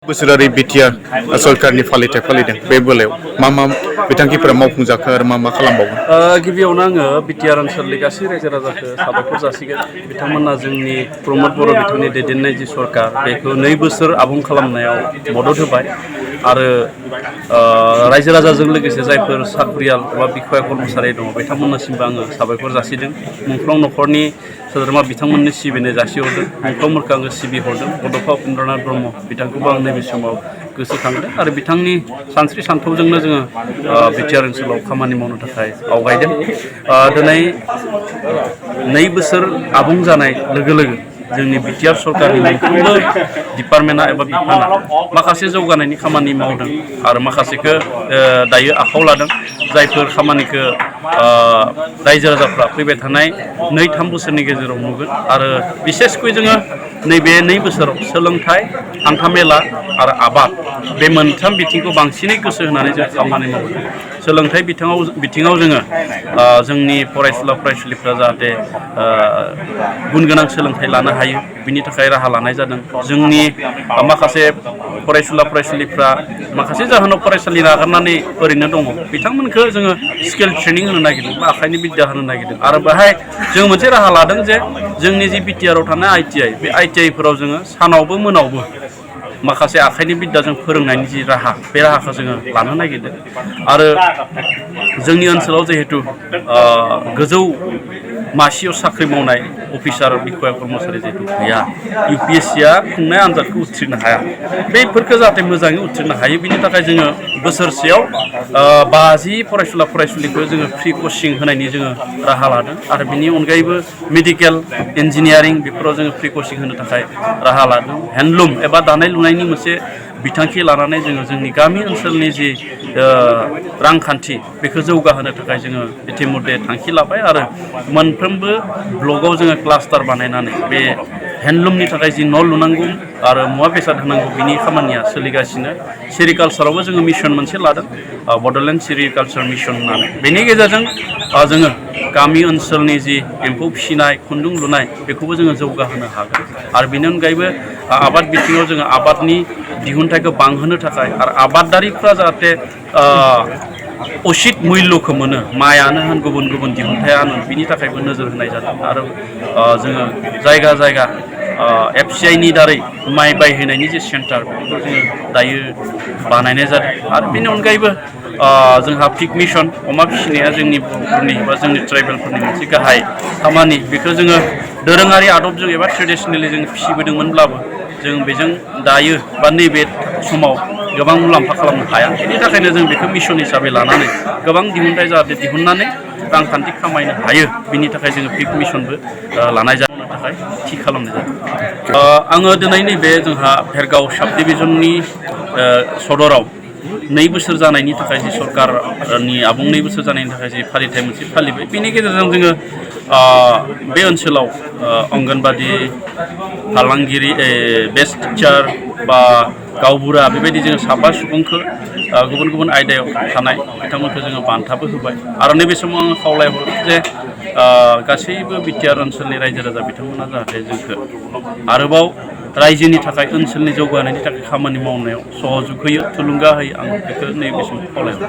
बोसोरारि बिटिआर सरकारनि फालिथाय फालिदों बे बेलायाव मा मा बिथांखिफोरा मावफुंजाखो आरो मा मा खालामबावगोन? गिबियावनो आङो बिटिआर ओनसोलनि गासै रायजो राजाखौ साबायखर जासिगोन। बिथांमोना जोंनि प्रमद बर' बिथांनि दैदेननाय जि सरकार बेखौ 2 बोसोर आबुं खालामनायाव मदद होबाय आरो रायजो राजाजों लोगोसे जायफोर साख्रियाल एबा बिखया कर्मचारि दङ बिथांमोननिसिमबो आङो साबायखर जासिदों। मुंख्लं न'खरनि सोद्रोमा बिथांमोननि सिबिनाय जासिहरदों। मुंख्लंफोरखौ आङो सिबिहरदों। बड'फा उपेन्द्रनाथ ब्रह्म बिथांखौबो आं नैबे समाव गोसोखांदों आरो बिथांनि सानस्रि सानथौजोंनो जोङो बिटिआर ओनसोलाव खामानि मावनो थाखाय आवगायदों। दिनै 2 बोसोर आबुं जानाय लोगो लोगो जोंनि बिटिआर सरकारनि मोनफ्रोमबो डिपार्टमेन्टआ एबा बिफाना माखासे जौगानायनि खामानि मावदों आरो माखासेखौ दायो आखायाव लादों। जायफोर खामानिखौ रायजो राजाफ्रा फैबाय थानाय 2-3 बोसोरनि गेजेराव नुगोन आरो बिसेसकै जोङो नैबे 2 बोसोराव सोलोंथाइ, हान्थामेला आरो आबाद बे मोनथाम बिथिंखौ बांसिनै गोसो होनानै जों खामानि मावदों। सोलोंथाइ बिथिङाव जोङो जोंनि फरायसुला फरायसुलिफ्रा जाहाथे गुन गोनां सोलोंथाइ लानो हायो बिनि थाखाय राहा लानाय जादों। जोंनि माखासे फरायसुला फरायसुलिफ्रा माखासे जाहोनाव फरायसालि नागारनानै ओरैनो दङ बिथांमोनखौ जोङो स्किल ट्रेनिं होनो नागिरदों बा आखाइनि बिद्या होनो नागिरदों आरो बेहाय जों मोनसे राहा लादों जे जोंनि जि बिटिआरआव थानाय ITI बे ITI-फोराव जोङो सानावबो मोनावबो माखासे आखाइनि बिद्याजों फोरोंनायनि जि राहा बे राहाखौ जोङो लानो नागिरदों आरो जोंनि ओनसोलाव जिहेतु गोजौ मासियाव साख्रि मावनाय अफिसार बिखया कर्मचारि जिहेतु गैया, UPSC-आ खुंनाय आनजादखौ उथ्रिनो हाया, बेफोरखौ जाहाथे मोजाङै उथ्रिनो हायो बिनि थाखाय जोङो बोसोरसेयाव 50 फरायसुला फरायसुलिखौ जोङो फ्रि कचिं होनायनि जोङो राहा लादों आरो बिनि अनगायैबो मेडिकेल, इन्जिनियारिं बेफोराव जोङो फ्रि कचिं होनो थाखाय राहा लादों। हेन्डलुम एबा दानाय लुनायनि मोनसे बिथांखि लानानै जोङो जोंनि गामि ओनसोलनि जि रांखान्थि बेखौ जौगाहोनो थाखाय जोङो इतिमध्य थांखि लाबाय आरो मोनफ्रोमबो ब्लकआव जोङो क्लास्टार बानायनानै बे हेन्डलुमनि थाखाय जि न' लुनांगौ आरो मुवा बेसाद होनांगौ बिनि खामानिया सोलिगासिनो। सेरिकालसारावबो जोङो मिशन मोनसे लादों, बड'लेण्ड सेरिकालसार मिशन होननानै। बेनि गेजेरजों जोङो गामि ओनसोलनि जि एम्फौ फिसिनाय, खुन्दुं लुनाय बेखौबो जोङो जौगाहोनो हागोन आरो बेनि अनगायैबो आबाद बिथिङाव जोङो आबादनि दिहुनथाइखौ बांहोनो थाखाय आरो आबादारिफ्रा जाहाथे उचित मुल्यखौ मोनो, माइआनो होन गुबुन गुबुन दिहुनथायानो होन बिनि थाखायबो नोजोर होनाय जादों आरो जोङो जायगा जायगा FCI-नि दारै माइ बायहैनायनि जे सेन्टार बेखौ जोङो दायो बानायनाय जादों आरो बेनि अनगायैबो जोंहा पिग मिशन अमा फिसिनाया जोंनि बर'फोरनि बा जोंनि ट्राइबेलफोरनि मोनसे गाहाय खामानि। बेखौ जोङो दोरोङारि आदबजों एबा ट्रेडिसनेलि जों फिसिबोदोंमोनब्लाबो जों बेजों दायो बा नैबे समाव गोबां मुलाम्फा खालामनो हाया। बेनि थाखायनो जों बेखौ मिशन हिसाबै लानानै गोबां दिहुनथाइ जाहाथे दिहुननानै रांखान्थि खामायनो हायो बिनि थाखाय जोङो पिग मिशनबो लानाय जानो थाखाय थि खालामनाय जादों। आङो दिनै नैबे जोंहा भेरगाव साब डिभिजननि सदराव 2 बोसोर जानायनि थाखाय जि सरकारनि आबुं 2 बोसोर जानायनि थाखाय जि फालिथाय मोनसे फालिबाय बेनि गेजेरजों जोङो बे ओनसोलाव अंगनबादि, फालांगिरि, बेस्ट टिचार बा गावबुरा बेबायदि जोङो 5 सुबुंखौ गुबुन गुबुन आयदायाव थानाय बिथांमोनखौ जोङो बान्थाबो होबाय आरो नैबे समाव आङो खावलायहरो जे गासैबो बिटिआर ओनसोलनि रायजो राजा बिथांमोना जाहाथे जोंखौ आरोबाव रायजोनि थाखाय ओनसोलनि जौगानायनि थाखाय खामानि मावनायाव सहजुग होयो, थुलुंगा होयो, आं बेखौ नैबे समाव खावलायहरो।